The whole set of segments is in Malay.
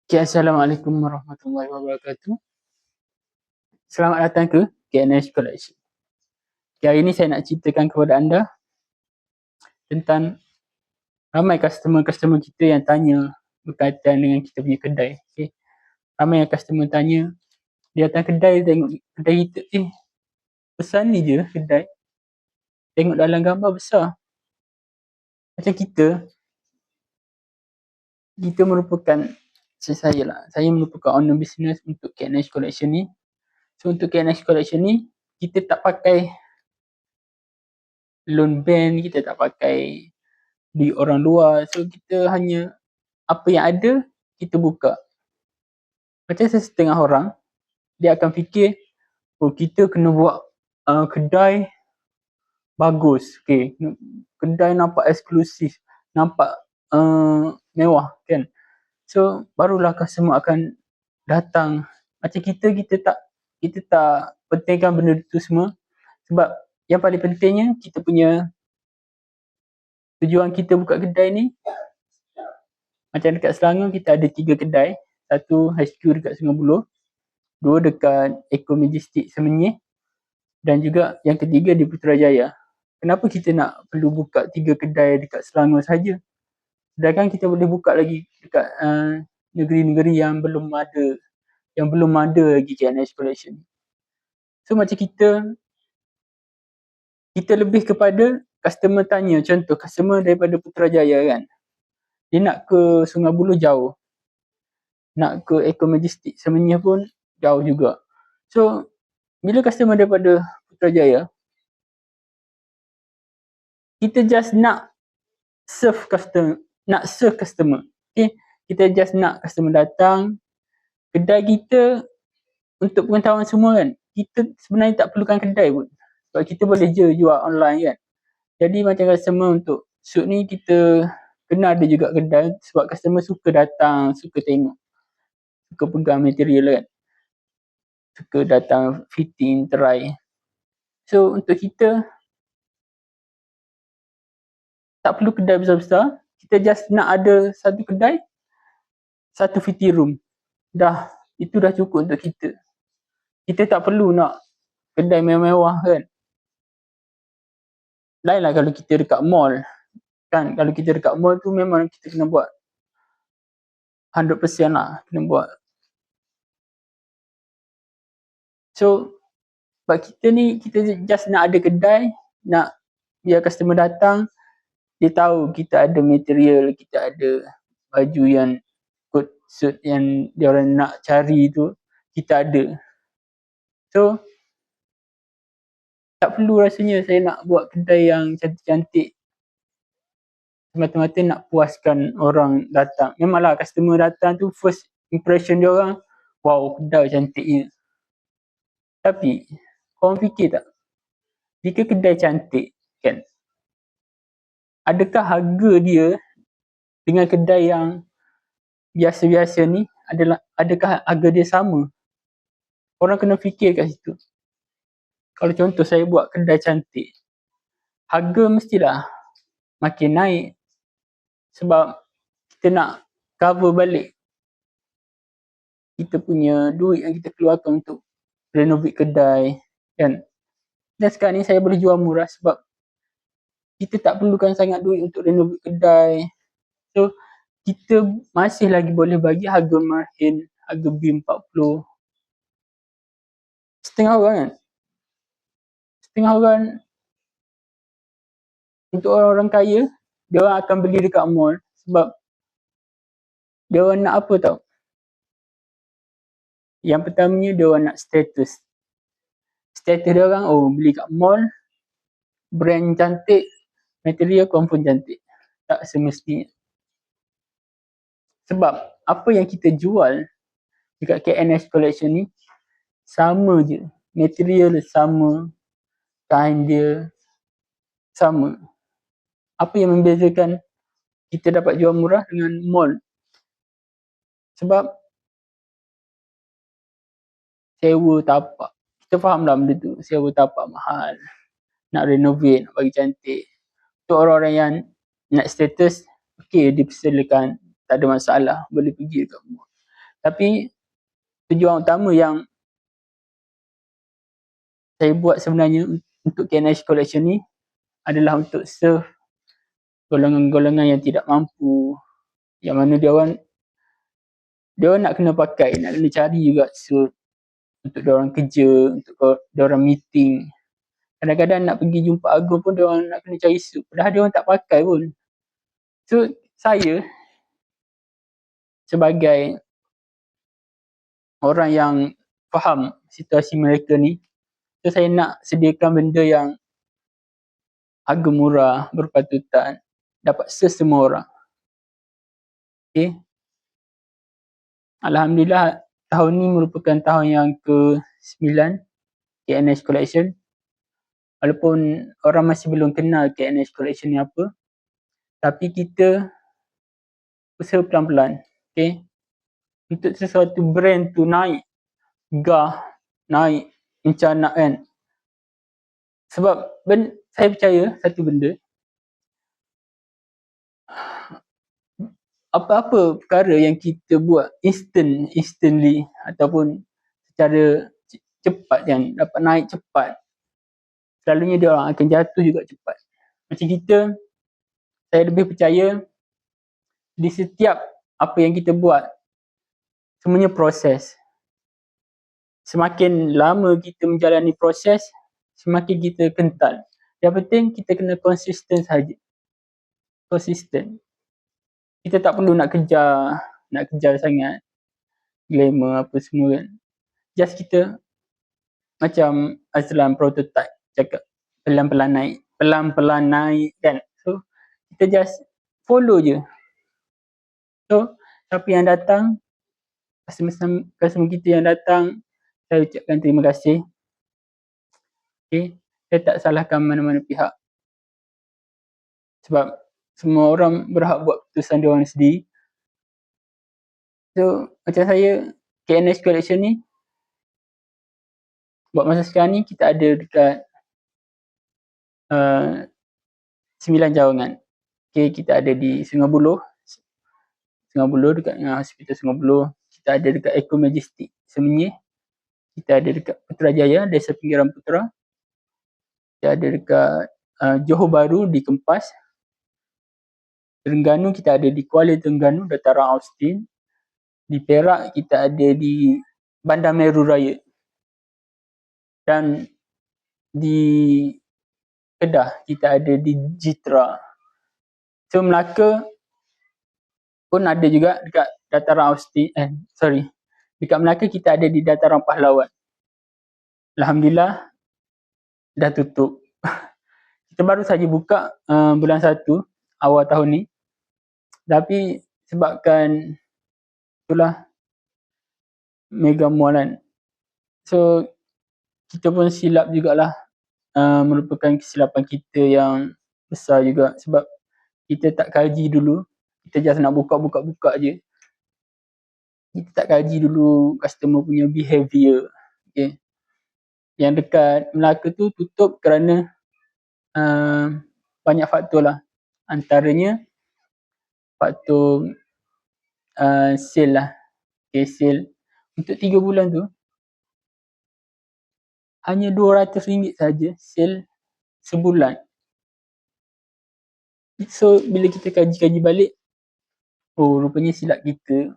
Okay, Assalamualaikum warahmatullahi wabarakatuh. Selamat datang ke KNH Collection. Okay, hari ini saya nak ceritakan kepada anda tentang ramai customer-customer kita yang tanya berkaitan dengan kita punya kedai. Okay. Ramai yang customer tanya, dia datang kedai, tengok kedai kita, besar ni je kedai. Tengok dalam gambar besar. Macam kita merupakan, saya merupakan owner business untuk KNH Collection ni. So, untuk KNH Collection ni, kita tak pakai loan bank, kita tak pakai di orang luar. So, kita hanya apa yang ada, kita buka. Macam setengah orang, dia akan fikir, oh kita kena buat kedai bagus. Okay. Kedai nampak eksklusif, nampak mewah kan. So, barulah customer akan datang. Macam kita tak pentingkan benda tu semua. Sebab yang paling pentingnya, kita punya tujuan kita buka kedai ni, macam dekat Selangor kita ada 3 kedai. Satu HQ dekat Sungai Buloh, 2 dekat Eco Majestic Semenyih, dan juga yang ketiga di Putrajaya. Kenapa kita nak perlu buka 3 kedai dekat Selangor saja? Sedangkan kita boleh buka lagi dekat negeri-negeri yang belum ada lagi KNH Collection. So macam kita lebih kepada customer tanya. Contoh customer daripada Putrajaya kan, dia nak ke Sungai Buloh jauh, nak ke Eco Majestic Semenyih pun jauh juga. So bila customer daripada Putrajaya, kita just nak serve customer. Okay? Kita just nak customer datang kedai kita. Untuk pengetahuan semua kan, kita sebenarnya tak perlukan kedai pun, sebab kita boleh je jual online kan. Jadi macam customer untuk suit ni, kita kena ada juga kedai, sebab customer suka datang, suka tengok, suka pegang material kan, suka datang fitting, try. So untuk kita tak perlu kedai besar-besar, kita just nak ada satu kedai, satu fitting room. Itu dah cukup untuk kita. Kita tak perlu nak kedai mewah-mewah kan. Lainlah kalau kita dekat mall kan. Kalau kita dekat mall tu memang kita kena buat 100% lah, kena buat. So sebab kita ni, kita just nak ada kedai, nak biar customer datang, dia tahu kita ada material, kita ada baju yang coat suit yang dia orang nak cari tu, kita ada. So tak perlu rasanya saya nak buat kedai yang cantik-cantik semata-mata nak puaskan orang datang. Memanglah customer datang tu, first impression dia orang, wow, kedai cantiknya. Tapi korang fikir tak, jika kedai cantik kan, adakah harga dia dengan kedai yang biasa-biasa ni, adakah harga dia sama? Orang kena fikir kat situ. Kalau contoh saya buat kedai cantik, harga mestilah makin naik, sebab kita nak cover balik kita punya duit yang kita keluarkan untuk renovate kedai kan. Dan sekarang ni saya boleh jual murah sebab kita tak perlukan sangat duit untuk renovate kedai. So kita masih lagi boleh bagi harga margin, harga B40. Setengah orang untuk orang kaya, dia orang akan beli dekat mall sebab dia orang nak apa tau. Yang pertamanya dia orang nak status. Status dia orang, oh beli kat mall, brand cantik, material confirm cantik. Tak semestinya. Sebab apa yang kita jual dekat KNH Collection ni sama je. Material sama, kain dia sama. Apa yang membezakan kita dapat jual murah dengan mall? Sebab sewa tapak. Kita faham lah benda tu. Sewa tapak mahal. Nak renovate, nak bagi cantik. Untuk orang-orang yang nak status, okay, dipersilakan. Tak ada masalah. Boleh pergi dekat mall. Tapi tujuan utama yang saya buat sebenarnya untuk KNH Collection ni adalah untuk serve golongan-golongan yang tidak mampu, yang mana dia orang nak kena pakai, nak kena cari juga suit untuk dia orang kerja, untuk dia orang meeting. Kadang-kadang nak pergi jumpa Agong pun dia orang nak kena cari suit, padahal dia orang tak pakai pun. So saya sebagai orang yang faham situasi mereka ni, so saya nak sediakan benda yang harga murah, berpatutan, dapat semua orang. Okay. Alhamdulillah tahun ni merupakan tahun yang ke-9 KNH Collection. Walaupun orang masih belum kenal KNH Collection ni apa, tapi kita usaha pelan-pelan. Okay. Untuk sesuatu brand tu naik, naik mencanak kan. Sebab saya percaya satu benda, apa-apa perkara yang kita buat instantly ataupun secara cepat kan, dapat naik cepat, selalunya dia orang akan jatuh juga cepat. Macam kita, saya lebih percaya di setiap apa yang kita buat, semuanya proses. Semakin lama kita menjalani proses, semakin kita kental. Yang penting kita kena konsisten saja. Konsisten. Kita tak perlu nak kejar sangat glamour apa semua kan. Just kita macam Azlan prototype cakap pelan-pelan naik kan. So kita just follow je. So siapa yang datang, customer kita yang datang, saya ucapkan terima kasih. Okay. Saya tak salahkan mana-mana pihak. Sebab semua orang berhak buat keputusan dia orang sendiri. So macam saya, KNH Collection ni buat masa sekarang ni kita ada dekat 9 cawangan. Okay, kita ada di Sungai Buloh dekat dengan Hospital Sungai Buloh. Kita ada dekat Eco Majestic Semenyih. Kita ada dekat Putrajaya, Desa Pinggiran Putra. Kita ada dekat Johor Bahru di Kempas. Terengganu kita ada di Kuala Terengganu, Dataran Austin. Di Perak kita ada di Bandar Meru Raya. Dan di Kedah kita ada di Jitra. So Melaka pun ada juga dekat Dataran Austin. Dekat Melaka kita ada di Dataran Pahlawan. Alhamdulillah dah tutup. Kita baru saja buka bulan 1 awal tahun ni. Tapi sebabkan itulah mega mall kan. So kita pun silap jugalah, merupakan kesilapan kita yang besar juga sebab kita tak kaji dulu. Kita just nak buka je. Kita tak kaji dulu customer punya behavior. Okay. Yang dekat Melaka tu tutup kerana banyak faktor lah. Antaranya faktor sale lah. Okay, sale. Untuk 3 bulan tu hanya RM200 saja sale sebulan. So bila kita kaji balik, rupanya silap kita.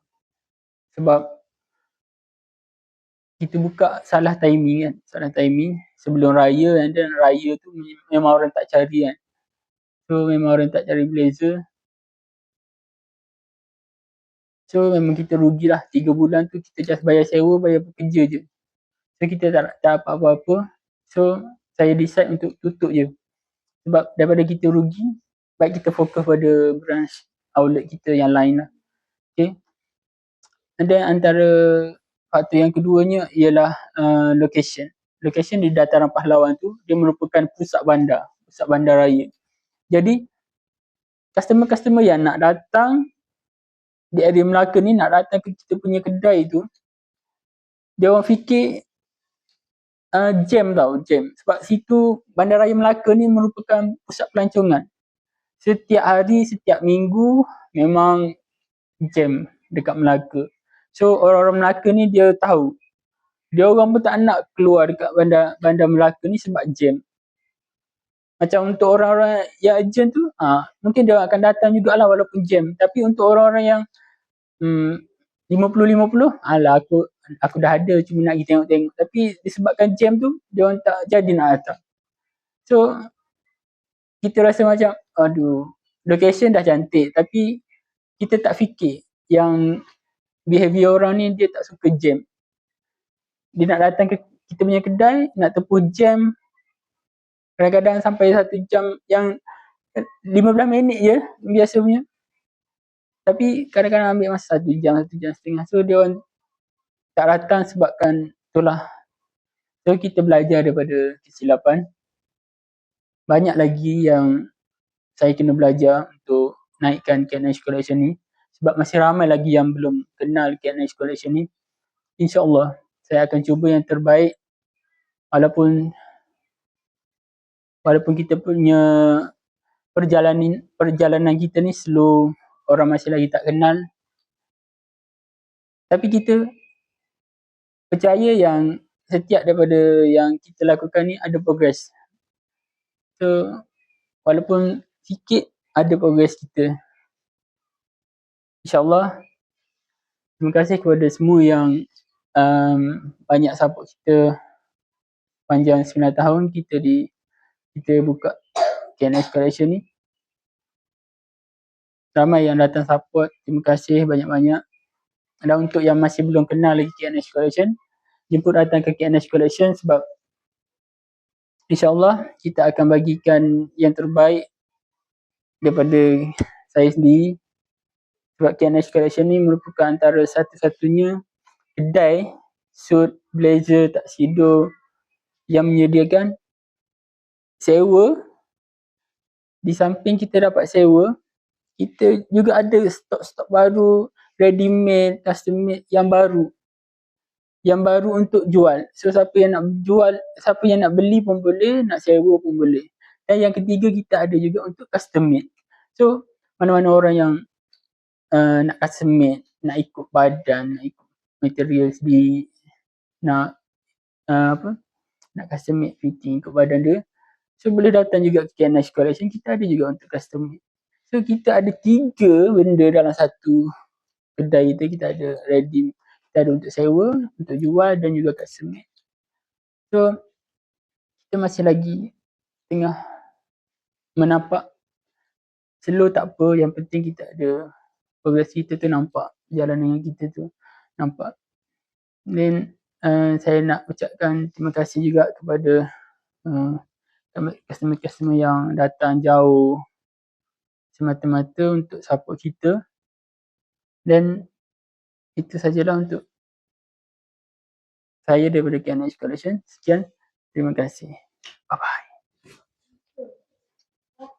Sebab kita buka salah timing kan. Salah timing sebelum raya, dan raya tu memang orang tak cari kan. So memang orang tak cari blazer. So memang kita rugilah 3 bulan tu, kita just bayar sewa, bayar pekerja je. So kita tak dapat apa-apa. So saya decide untuk tutup je. Sebab daripada kita rugi, baik kita fokus pada branch outlet kita yang lain lah. Okay. And then antara faktor yang keduanya ialah location. Location di Dataran Pahlawan tu, dia merupakan pusat bandar raya. Jadi customer-customer yang nak datang di area Melaka ni, nak datang ke kita punya kedai tu, dia orang fikir jam. Sebab situ Bandaraya Melaka ni merupakan pusat pelancongan. Setiap hari, setiap minggu memang jam dekat Melaka. So orang-orang Melaka ni dia tahu. Dia orang pun tak nak keluar dekat bandar Melaka ni sebab jam. Macam untuk orang-orang yang urgent tu, mungkin dia akan datang jugalah walaupun jam. Tapi untuk orang-orang yang 50-50, alah aku dah ada cuma nak pergi tengok-tengok. Tapi disebabkan jam tu, dia orang tak jadi nak datang. So, kita rasa macam, aduh, location dah cantik tapi kita tak fikir yang behavior orang ni dia tak suka jam. Dia nak datang ke kita punya kedai, nak tempuh jam kadang-kadang sampai 1 jam, yang 15 minit je biasa punya. Tapi kadang-kadang ambil masa 1 jam, 1 jam setengah. So dia orang tak datang sebabkan itulah. So kita belajar daripada kesilapan. Banyak lagi yang saya kena belajar untuk naikkan KNH Collection ni. Sebab masih ramai lagi yang belum kenal KNH Collection ni. InsyaAllah saya akan cuba yang terbaik. Walaupun kita punya perjalanan kita ni slow, orang masih lagi tak kenal. Tapi kita percaya yang setiap daripada yang kita lakukan ni ada progress. So walaupun sikit ada progress kita. InsyaAllah. Terima kasih kepada semua yang banyak support kita panjang 9 tahun kita buka KNH Collection ni. Ramai yang datang support, terima kasih banyak-banyak. Dan untuk yang masih belum kenal lagi KNH Collection, jemput datang ke KNH Collection sebab InsyaAllah kita akan bagikan yang terbaik daripada saya sendiri. Sebab KNH Collection ni merupakan antara satu-satunya kedai suit, blazer, tuxedo yang menyediakan sewa. Di samping kita dapat sewa, kita juga ada stok-stok baru, ready made, custom made yang baru untuk jual. So siapa yang nak jual, siapa yang nak beli pun boleh, nak sewa pun boleh. Dan yang ketiga, kita ada juga untuk custom made. So mana-mana orang yang nak custom made, nak ikut badan, nak ikut material sendiri, nak custom made fitting ikut badan dia, so boleh datang juga ke KNH Collection. Kita ada juga untuk custom made. So kita ada 3 benda dalam satu kedai kita. Kita ada ready, kita ada untuk sewa, untuk jual dan juga custom made. So kita masih lagi tengah menapak. Slow tak apa, yang penting kita ada progress kita tu nampak, jalanan kita tu nampak. Dan saya nak ucapkan terima kasih juga kepada customer-customer yang datang jauh semata-mata untuk support kita. Dan itu sajalah untuk saya daripada KNH Collection. Sekian, terima kasih. Bye-bye.